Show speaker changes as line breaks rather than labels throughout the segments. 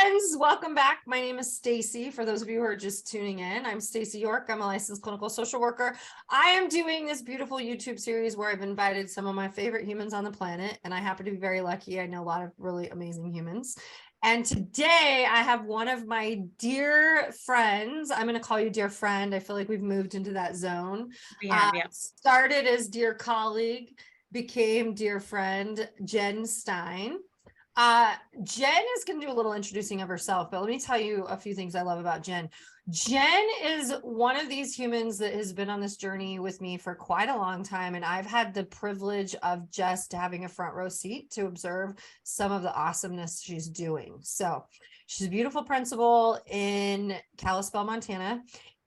friends, welcome back. My name is Stacy. For those of you who are just tuning in, I'm Stacy York. I'm a licensed clinical social worker. I am doing this beautiful YouTube series where I've invited some of my favorite humans on the planet, and I happen to be very lucky. I know a lot of really amazing humans. And today I have one of my dear friends. I'm going to call you dear friend. I feel like we've moved into that zone.
Yeah.
Started as dear colleague, became dear friend, Jen Stein. Jen is going to do a little introducing of herself, but let me tell you a few things I love about Jen. Jen is one of these humans that has been on this journey with me for quite a long time, and I've had the privilege of just having a front row seat to observe some of the awesomeness she's doing. So she's a beautiful principal in Kalispell, Montana.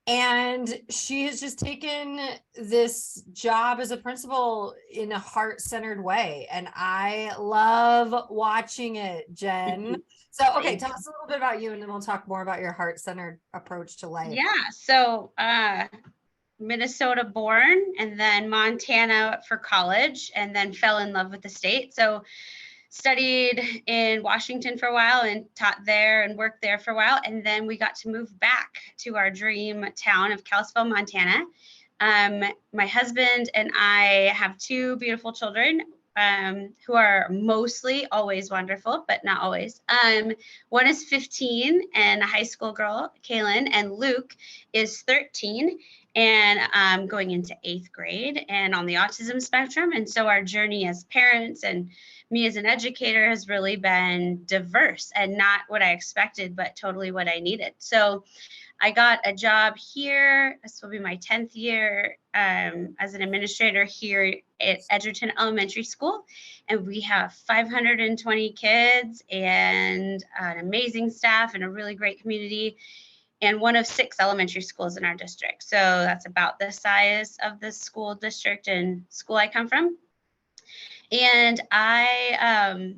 And she has just taken this job as a principal in a heart-centered way. And I love watching it, Jen. So, okay, tell us a little bit about you, and then we'll talk more about your heart-centered approach to life.
Yeah. So Minnesota born, and then Montana for college, and then fell in love with the state. So studied in Washington for a while and taught there and worked there for a while. And then we got to move back to our dream town of Kalispell, Montana. My husband and I have two beautiful children who are mostly always wonderful, but not always. One is 15 and a high school girl, Kaylin, and Luke is 13 and going into 8th grade and on the autism spectrum. And so our journey as parents and me as an educator has really been diverse and not what I expected, but totally what I needed. So I got a job here. This will be my 10th year as an administrator here at Edgerton Elementary School. And we have 520 kids and an amazing staff and a really great community, and one of 6 elementary schools in our district. So that's about the size of the school district and school I come from. And I,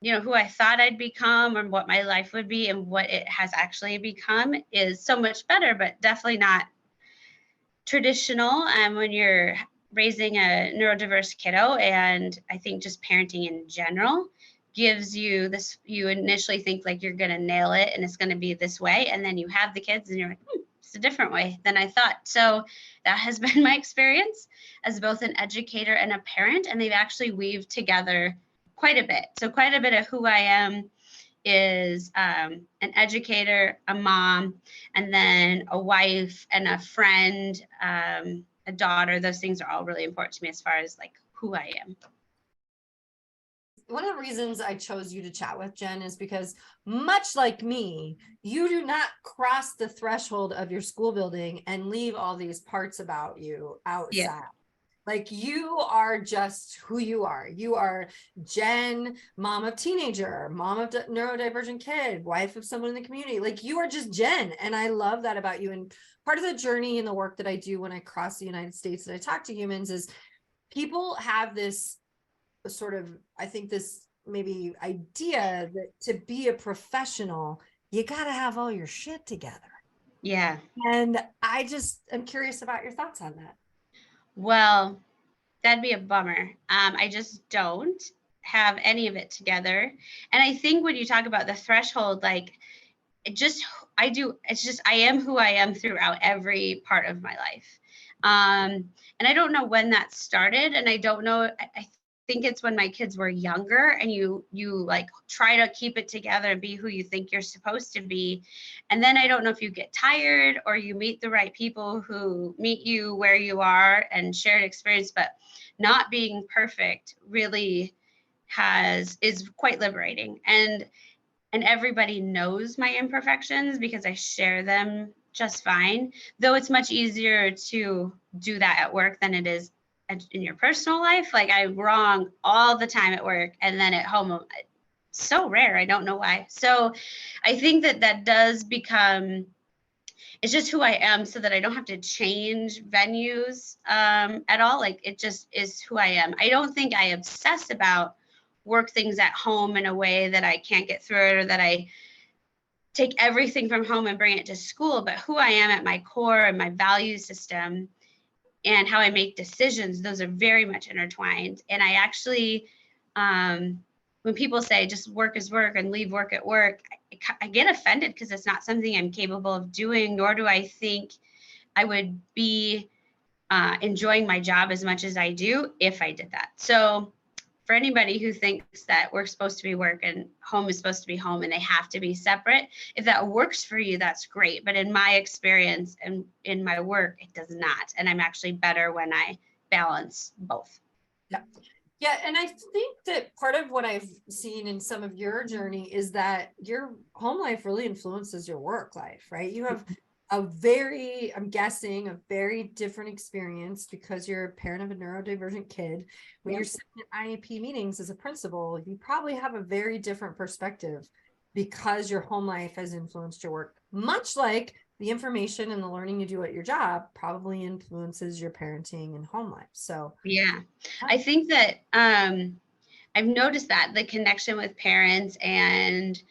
who I thought I'd become or what my life would be and what it has actually become is so much better, but definitely not traditional when you're raising a neurodiverse kiddo. And I think just parenting in general gives you this, you initially think like you're going to nail it and it's going to be this way. And then you have the kids and you're like, it's a different way than I thought. So that has been my experience as both an educator and a parent, and they've actually weaved together quite a bit. So quite a bit of who I am is an educator, a mom, and then a wife and a friend, a daughter. Those things are all really important to me as far as like who I am.
One of the reasons I chose you to chat with, Jen, is because much like me, you do not cross the threshold of your school building and leave all these parts about you outside. Yeah. Like you are just who you are. You are Jen, mom of teenager, mom of neurodivergent kid, wife of someone in the community. Like you are just Jen. And I love that about you. And part of the journey and the work that I do when I cross the United States and I talk to humans is people have this sort of, I think this maybe idea that to be a professional, you got to have all your shit together.
Yeah.
And I just am curious about your thoughts on that.
Well, that'd be a bummer. I just don't have any of it together. And I think when you talk about the threshold, like I am who I am throughout every part of my life. And I don't know when that started. And I don't know, I think it's when my kids were younger and you like try to keep it together and be who you think you're supposed to be. And then I don't know if you get tired or you meet the right people who meet you where you are and shared experience, but not being perfect really is quite liberating. And everybody knows my imperfections because I share them just fine, though it's much easier to do that at work than it is in your personal life. Like I'm wrong all the time at work, and then at home, it's so rare. I don't know why. So I think that does become, it's just who I am so that I don't have to change venues at all. Like it just is who I am. I don't think I obsess about work things at home in a way that I can't get through it or that I take everything from home and bring it to school, but who I am at my core and my value system and how I make decisions, those are very much intertwined. And I actually, when people say just work is work and leave work at work, I get offended because it's not something I'm capable of doing, nor do I think I would be enjoying my job as much as I do if I did that. So for anybody who thinks that work's supposed to be work and home is supposed to be home and they have to be separate, if that works for you, that's great. But in my experience and in my work, it does not. And I'm actually better when I balance both.
Yeah. Yeah. And I think that part of what I've seen in some of your journey is that your home life really influences your work life, right? You have I'm guessing, a very different experience because you're a parent of a neurodivergent kid. When you're sitting at IEP meetings as a principal, you probably have a very different perspective because your home life has influenced your work, much like the information and the learning you do at your job probably influences your parenting and home life. So
yeah, I think that I've noticed that the connection with parents and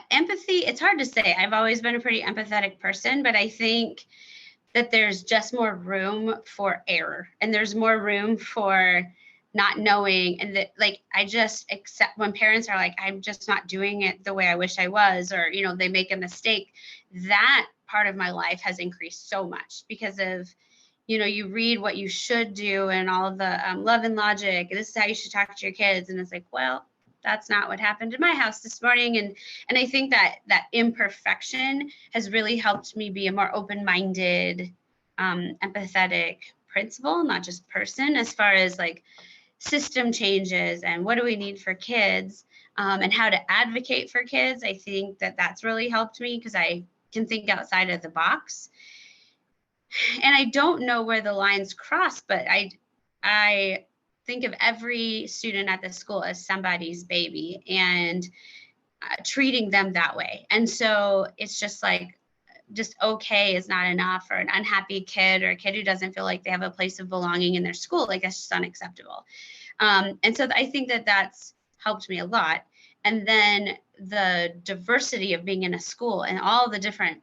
empathy, it's hard to say. I've always been a pretty empathetic person, but I think that there's just more room for error and there's more room for not knowing. And that, like, I just accept when parents are like, I'm just not doing it the way I wish I was, or, you know, they make a mistake. That part of my life has increased so much because of, you know, you read what you should do and all of the love and logic. This is how you should talk to your kids. And it's like, well, that's not what happened in my house this morning. And I think that that imperfection has really helped me be a more open-minded, empathetic principal, not just person, as far as like system changes and what do we need for kids, and how to advocate for kids. I think that that's really helped me because I can think outside of the box. And I don't know where the lines cross, but I think of every student at the school as somebody's baby and treating them that way. And so it's just like, just okay is not enough, or an unhappy kid or a kid who doesn't feel like they have a place of belonging in their school. Like, that's just unacceptable. And so I think that that's helped me a lot. And then the diversity of being in a school and all the different,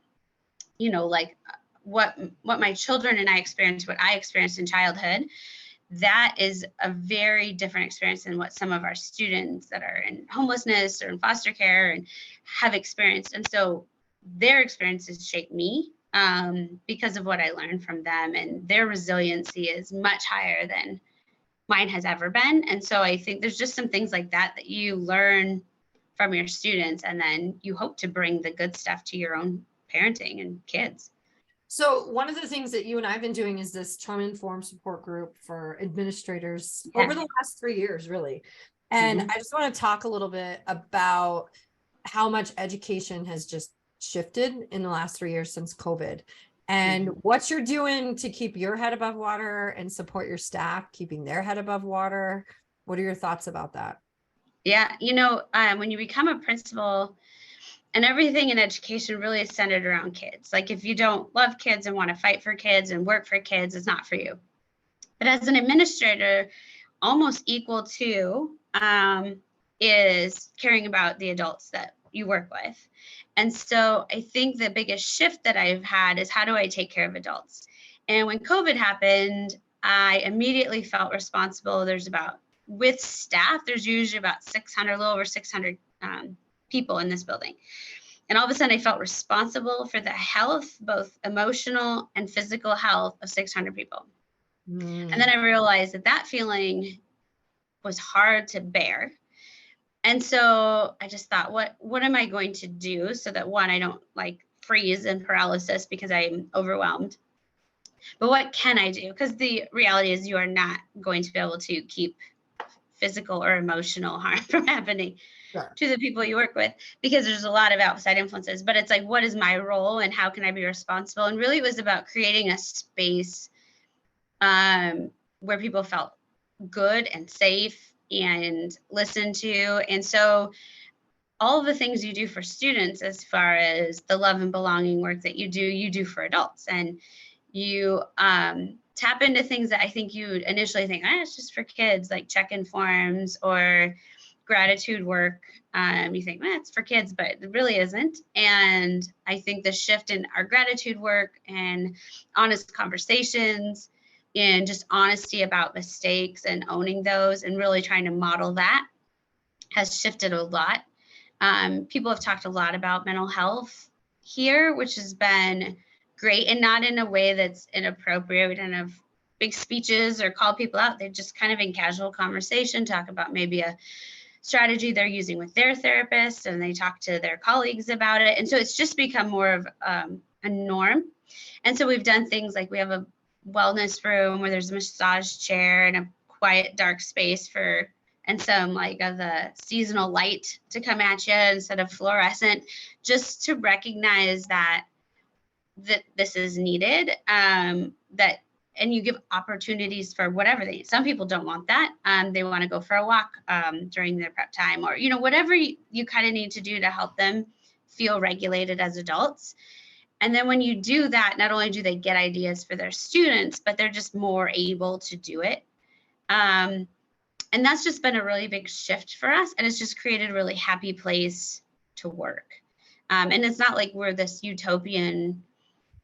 you know, like what my children and I experienced, what I experienced in childhood, that is a very different experience than what some of our students that are in homelessness or in foster care and have experienced. And so their experiences shape me because of what I learned from them, and their resiliency is much higher than mine has ever been. And so I think there's just some things like that that you learn from your students, and then you hope to bring the good stuff to your own parenting and kids.
So one of the things that you and I've been doing is this trauma-informed support group for administrators over the last 3 years, really. And I just want to talk a little bit about how much education has just shifted in the last 3 years since COVID, and what you're doing to keep your head above water and support your staff keeping their head above water. What are your thoughts about that?
Yeah, you know, when you become a principal, and everything in education really is centered around kids. Like, if you don't love kids and want to fight for kids and work for kids, it's not for you. But as an administrator, almost equal to is caring about the adults that you work with. And so I think the biggest shift that I've had is, how do I take care of adults? And when COVID happened, I immediately felt responsible. With staff, there's usually about 600, a little over 600 people in this building. And all of a sudden I felt responsible for the health, both emotional and physical health of 600 people. And then I realized that that feeling was hard to bear. And so I just thought, what am I going to do so that, one, I don't like freeze and paralysis because I'm overwhelmed, but what can I do? Because the reality is you are not going to be able to keep physical or emotional harm from happening to the people you work with, because there's a lot of outside influences. But it's like, what is my role and how can I be responsible? And really it was about creating a space where people felt good and safe and listened to. And so all of the things you do for students, as far as the love and belonging work that you do for adults. And you tap into things that I think you initially think, it's just for kids, like check-in forms or gratitude work. You think, it's for kids, but it really isn't. And I think the shift in our gratitude work and honest conversations and just honesty about mistakes and owning those and really trying to model that has shifted a lot. People have talked a lot about mental health here, which has been great, and not in a way that's inappropriate. We don't have big speeches or call people out. They just kind of in casual conversation talk about maybe a strategy they're using with their therapist, and they talk to their colleagues about it. And so it's just become more of a norm. And so we've done things like we have a wellness room where there's a massage chair and a quiet, dark space and some like of the seasonal light to come at you instead of fluorescent, just to recognize that this is needed, and you give opportunities for whatever they need. Some people don't want that. They want to go for a walk during their prep time, or, whatever you kind of need to do to help them feel regulated as adults. And then when you do that, not only do they get ideas for their students, but they're just more able to do it. And that's just been a really big shift for us. And it's just created a really happy place to work. And it's not like we're this utopian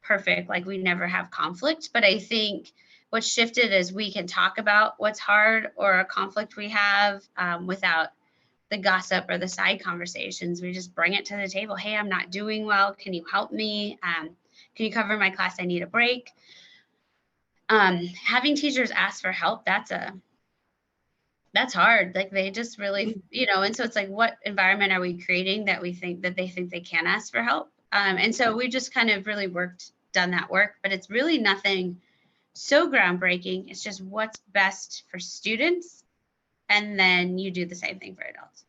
perfect, like we never have conflict. But I think what shifted is we can talk about what's hard or a conflict we have without the gossip or the side conversations. We just bring it to the table. Hey, I'm not doing well. Can you help me? Can you cover my class? I need a break. Having teachers ask for help, that's hard. Like they just really, and so it's like, what environment are we creating that they think they can ask for help? And so we just kind of really done that work, but it's really nothing so groundbreaking. It's just what's best for students. And then you do the same thing for adults.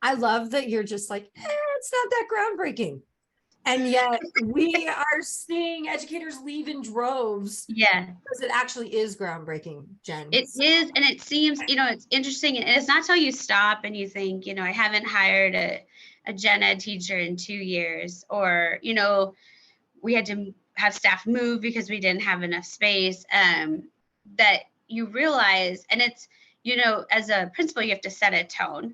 I love that you're just like, it's not that groundbreaking. And yet we are seeing educators leave in droves.
Yeah.
Because it actually is groundbreaking, Jen.
It is. And it seems, it's interesting. And it's not till you stop and you think, I haven't hired a gen ed teacher in 2 years, or, we had to have staff move because we didn't have enough space, that you realize, and it's, as a principal, you have to set a tone,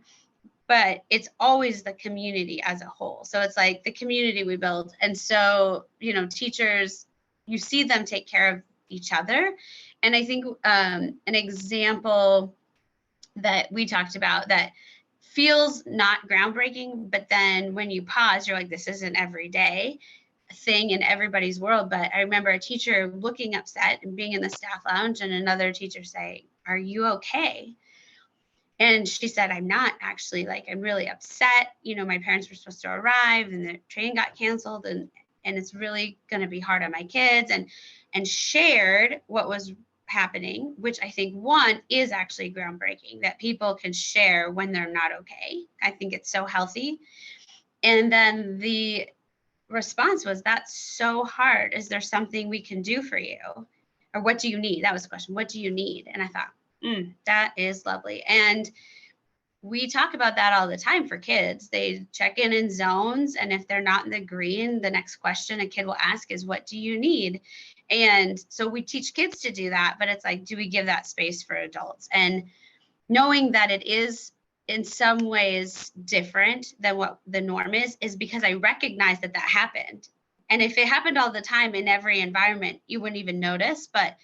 but it's always the community as a whole. So it's like the community we build. And so, teachers, you see them take care of each other. And I think an example that we talked about that feels not groundbreaking, but then when you pause, you're like, this isn't every day thing in everybody's world. But I remember a teacher looking upset and being in the staff lounge, and another teacher saying, "Are you okay?" And she said, "I'm not actually, like, I'm really upset. My parents were supposed to arrive and the train got canceled, and it's really going to be hard on my kids," and shared what was happening, which I think one is actually groundbreaking, that people can share when they're not okay. I think it's so healthy. And then the response was, "That's so hard. Is there something we can do for you? Or what do you need?" That was the question. What do you need? And I thought, that is lovely. And we talk about that all the time for kids. They check in zones. And if they're not in the green, the next question a kid will ask is, what do you need? And so we teach kids to do that, but it's like, do we give that space for adults? And knowing that it is in some ways different than what the norm is because I recognize that happened. And if it happened all the time in every environment, you wouldn't even notice. But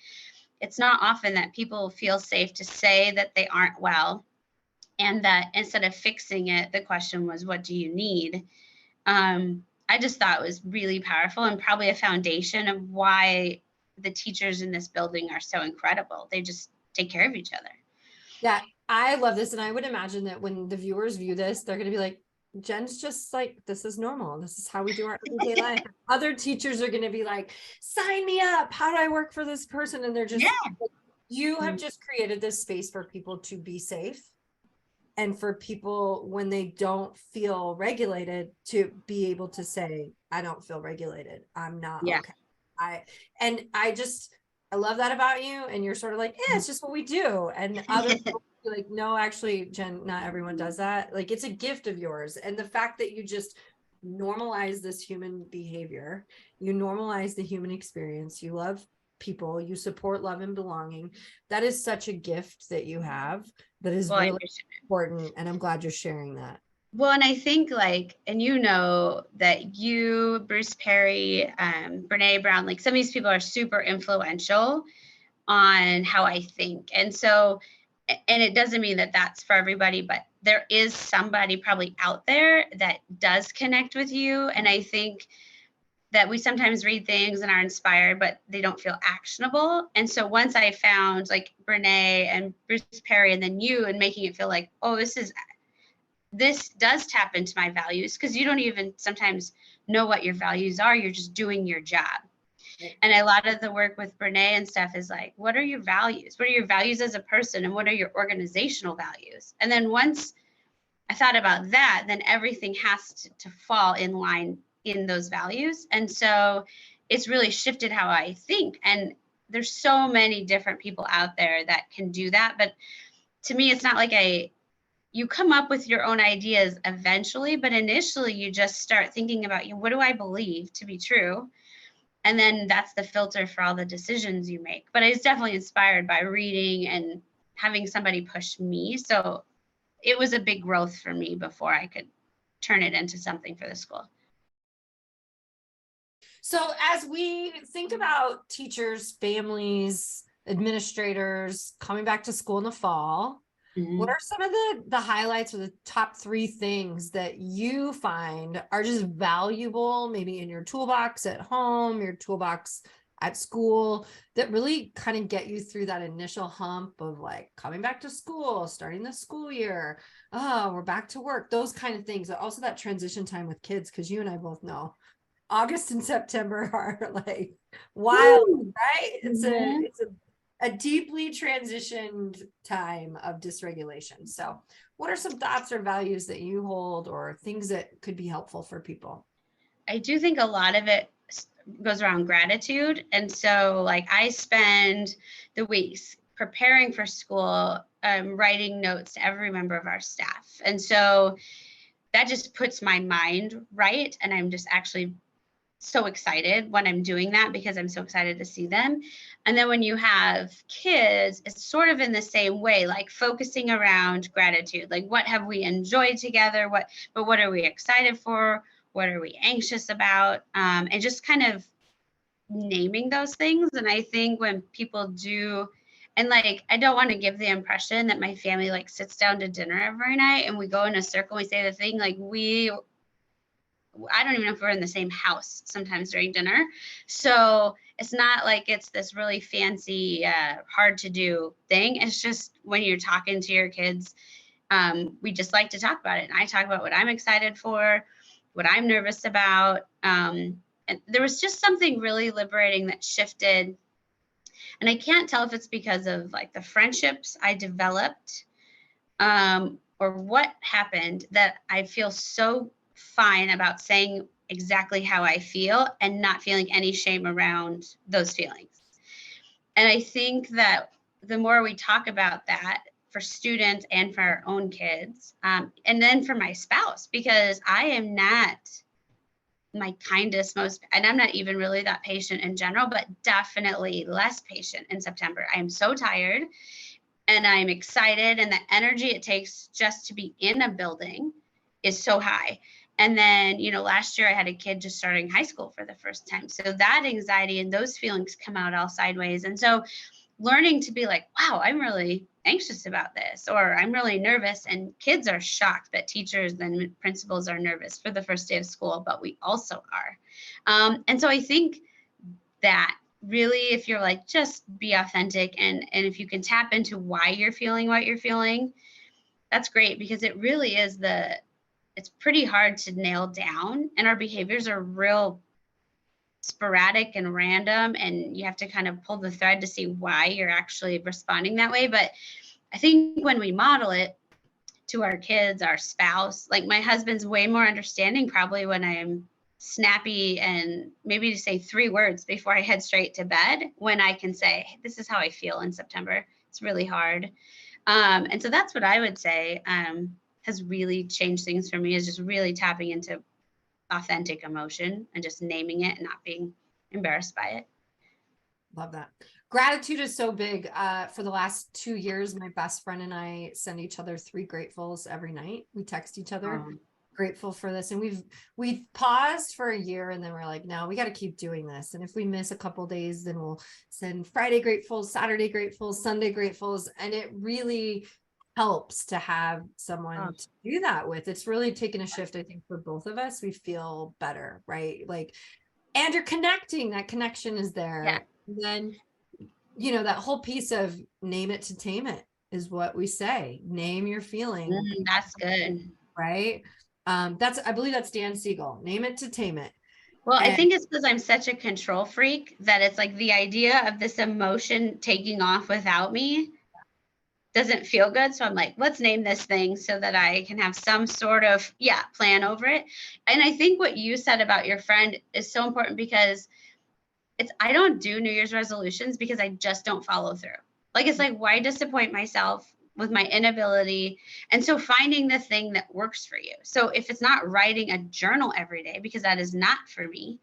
it's not often that people feel safe to say that they aren't well, and that instead of fixing it, the question was, what do you need? I just thought it was really powerful, and probably a foundation of why the teachers in this building are so incredible. They just take care of each other.
Yeah, I love this. And I would imagine that when the viewers view this, they're going to be like, Jen's just like, this is normal. This is how we do our everyday life. Other teachers are going to be like, sign me up. How do I work for this person? And they're just, you have just created this space for people to be safe. And for people, when they don't feel regulated, to be able to say, I don't feel regulated. I'm not okay. I love that about you. And you're sort of like, it's just what we do. And other people be like, no, actually, Jen, not everyone does that. Like, it's a gift of yours. And the fact that you just normalize this human behavior, you normalize the human experience, you love people, you support love and belonging. That is such a gift that you have that is really important. And I'm glad you're sharing that.
Well, and I think that you, Bruce Perry, Brene Brown, like some of these people are super influential on how I think. And so, and it doesn't mean that that's for everybody, but there is somebody probably out there that does connect with you. And I think that we sometimes read things and are inspired, but they don't feel actionable. And so once I found like Brene and Bruce Perry and then you, and making it feel like, oh, this does tap into my values, because you don't even sometimes know what your values are. You're just doing your job. And a lot of the work with Brene and stuff is like, what are your values? What are your values as a person? And what are your organizational values? And then once I thought about that, then everything has to fall in line in those values. And so it's really shifted how I think. And there's so many different people out there that can do that. But to me, it's not like you come up with your own ideas eventually, but initially you just start thinking about, what do I believe to be true? And then that's the filter for all the decisions you make. But I was definitely inspired by reading and having somebody push me. So it was a big growth for me before I could turn it into something for the school.
So as we think about teachers, families, administrators coming back to school in the fall, what are some of the highlights or the top 3 things that you find are just valuable, maybe in your toolbox at home, your toolbox at school, that really kind of get you through that initial hump of like coming back to school, starting the school year, oh, we're back to work, those kind of things. Also that transition time with kids, because you and I both know August and September are like wild, right? It's a deeply transitioned time of dysregulation. So what are some thoughts or values that you hold, or things that could be helpful for people?
I do think a lot of it goes around gratitude. And so like I spend the weeks preparing for school, writing notes to every member of our staff. And so that just puts my mind right. And I'm just actually so excited when I'm doing that, because I'm so excited to see them. And then when you have kids, it's sort of in the same way, like focusing around gratitude, like what have we enjoyed together, but what are we excited for, what are we anxious about, and just kind of naming those things. And I think when people do, and like I don't want to give the impression that my family like sits down to dinner every night and we go in a circle, we say the thing, like I don't even know if we're in the same house sometimes during dinner. So it's not like it's this really fancy, hard to do thing. It's just when you're talking to your kids, we just like to talk about it. And I talk about what I'm excited for, what I'm nervous about. And there was just something really liberating that shifted. And I can't tell if it's because of like the friendships I developed, or what happened, that I feel so fine about saying exactly how I feel and not feeling any shame around those feelings. And I think that the more we talk about that for students and for our own kids, and then for my spouse, because I am not my kindest, and I'm not even really that patient in general, but definitely less patient in September. I am so tired and I'm excited, and the energy it takes just to be in a building is so high. And then, last year I had a kid just starting high school for the first time. So that anxiety and those feelings come out all sideways. And so learning to be like, wow, I'm really anxious about this, or I'm really nervous. And kids are shocked that teachers and principals are nervous for the first day of school, but we also are. And so I think that really, if you're like, just be authentic, and if you can tap into why you're feeling what you're feeling, that's great, because it really is it's pretty hard to nail down, and our behaviors are real sporadic and random, and you have to kind of pull the thread to see why you're actually responding that way. But I think when we model it to our kids, our spouse, like my husband's way more understanding probably when I'm snappy and maybe to say 3 words before I head straight to bed, when I can say, hey, this is how I feel in September. It's really hard. And so that's what I would say has really changed things for me, is just really tapping into authentic emotion and just naming it and not being embarrassed by it.
Love that. Gratitude is so big. For the last 2 years, my best friend and I send each other 3 gratefuls every night. We text each other, grateful for this. And we've paused for a year, and then we're like, no, we got to keep doing this. And if we miss a couple days, then we'll send Friday gratefuls, Saturday gratefuls, Sunday gratefuls. And it really helps to have someone to do that with. It's really taken a shift, I think, for both of us. We feel better, right? Like, and you're connecting, that connection is there.
Yeah.
And then, you know, that whole piece of name it to tame it is what we say. Name your feeling.
That's good.
Right. I believe that's Dan Siegel. Name it to tame it.
Well, I think it's because I'm such a control freak that it's like the idea of this emotion taking off without me doesn't feel good. So I'm like, let's name this thing so that I can have some sort of, plan over it. And I think what you said about your friend is so important because I don't do New Year's resolutions because I just don't follow through. Like, it's like, why disappoint myself with my inability? And so finding the thing that works for you. So if it's not writing a journal every day, because that is not for me,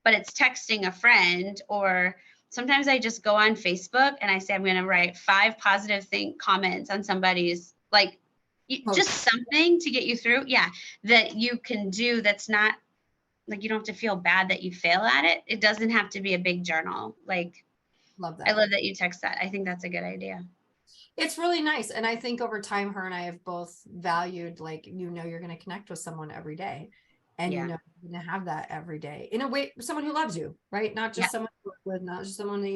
but it's texting a friend, or sometimes I just go on Facebook and I say, I'm going to write 5 positive comments on somebody's, like, just something to get you through. Yeah. That you can do. That's not like, you don't have to feel bad that you fail at it. It doesn't have to be a big journal. Like,
love that.
I love that you text that. I think that's a good idea.
It's really nice. And I think over time, her and I have both valued, like, you know, you're going to connect with someone every day, and you know, you're going to have that every day in a way, someone who loves you, right? Not just someone to work with, not just someone that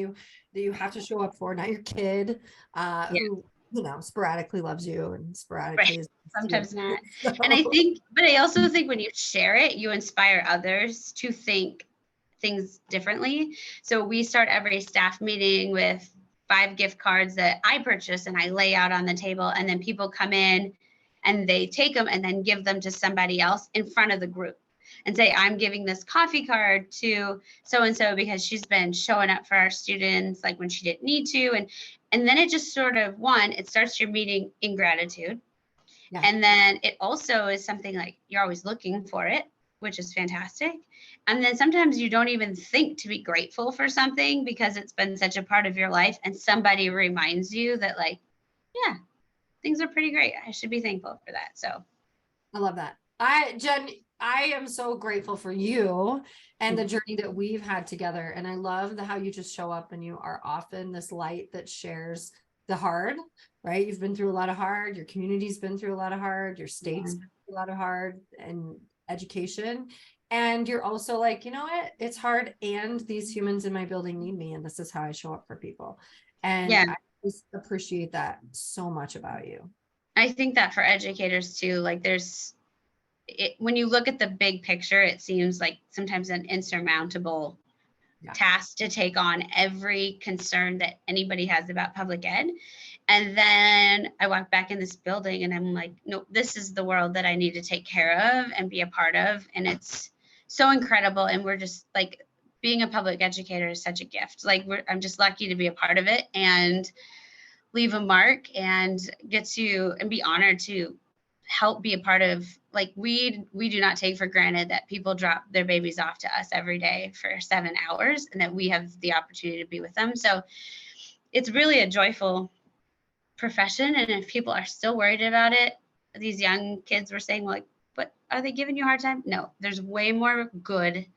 you have to show up for, not your kid, who, you know, sporadically loves you and sporadically is
sometimes not.
So.
And I also think when you share it, you inspire others to think things differently. So we start every staff meeting with 5 gift cards that I purchase and I lay out on the table, and then people come in and they take them and then give them to somebody else in front of the group and say, I'm giving this coffee card to so-and-so because she's been showing up for our students like when she didn't need to. And then it just sort of, it starts your meeting in gratitude. Yeah. And then it also is something like you're always looking for it, which is fantastic. And then sometimes you don't even think to be grateful for something because it's been such a part of your life, and somebody reminds you that, like, yeah, things are pretty great. I should be thankful for that. So
I love that. Jen, I am so grateful for you and the journey that we've had together. And I love how you just show up and you are often this light that shares the hard, right? You've been through a lot of hard, your community's been through a lot of hard, your state's been through a lot of hard, and education. And you're also like, you know what? It's hard, and these humans in my building need me, and this is how I show up for people. And I just appreciate that so much about you.
I think that for educators too, like when you look at the big picture, it seems like sometimes an insurmountable task to take on every concern that anybody has about public ed. And then I walk back in this building and I'm like, no, this is the world that I need to take care of and be a part of. And it's so incredible. And we're just like, being a public educator is such a gift. Like, I'm just lucky to be a part of it and leave a mark and get to and be honored to help be a part of, like, we do not take for granted that people drop their babies off to us every day for 7 hours and that we have the opportunity to be with them. So it's really a joyful profession. And if people are still worried about it, these young kids were saying, like, but are they giving you a hard time? No, there's way more good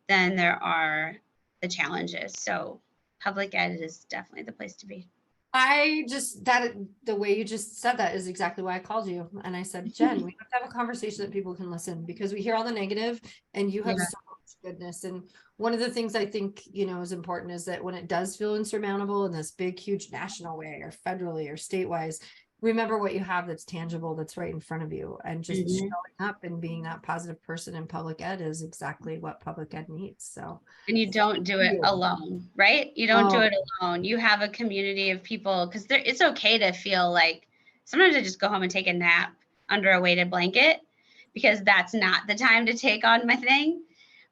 than there are the challenges. So public ed is definitely the place to be.
The way you just said that is exactly why I called you. And I said, Jen, we have to have a conversation that people can listen, because we hear all the negative and you have so much goodness. And one of the things I think, you know, is important is that when it does feel insurmountable in this big, huge national way or federally or state-wise, remember what you have that's tangible, that's right in front of you. And just showing up and being that positive person in public ed is exactly what public ed needs. So,
and you don't do it alone, right? You don't do it alone. You have a community of people, because it's okay to feel like sometimes I just go home and take a nap under a weighted blanket because that's not the time to take on my thing.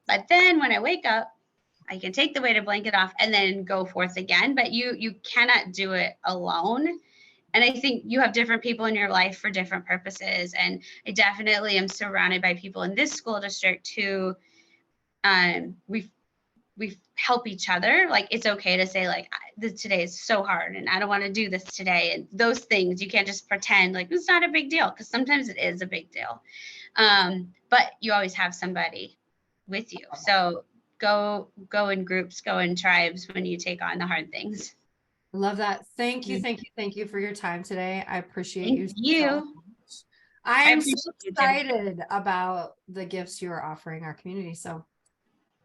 But then when I wake up, I can take the weighted blanket off and then go forth again. But you cannot do it alone. And I think you have different people in your life for different purposes. And I definitely am surrounded by people in this school district who we help each other. Like, it's okay to say, like, today is so hard and I don't want to do this today. And those things, you can't just pretend like it's not a big deal, because sometimes it is a big deal. But you always have somebody with you. So go in groups, go in tribes when you take on the hard things.
I love that. Thank you,
Mm.
thank you, thank you for your time today. I appreciate
Thank
you so
you.
much. I am so
appreciate you too.
excited about the gifts you are offering our community. So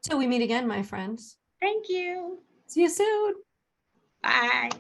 till we meet again, my friends.
Thank you.
See you soon.
Bye.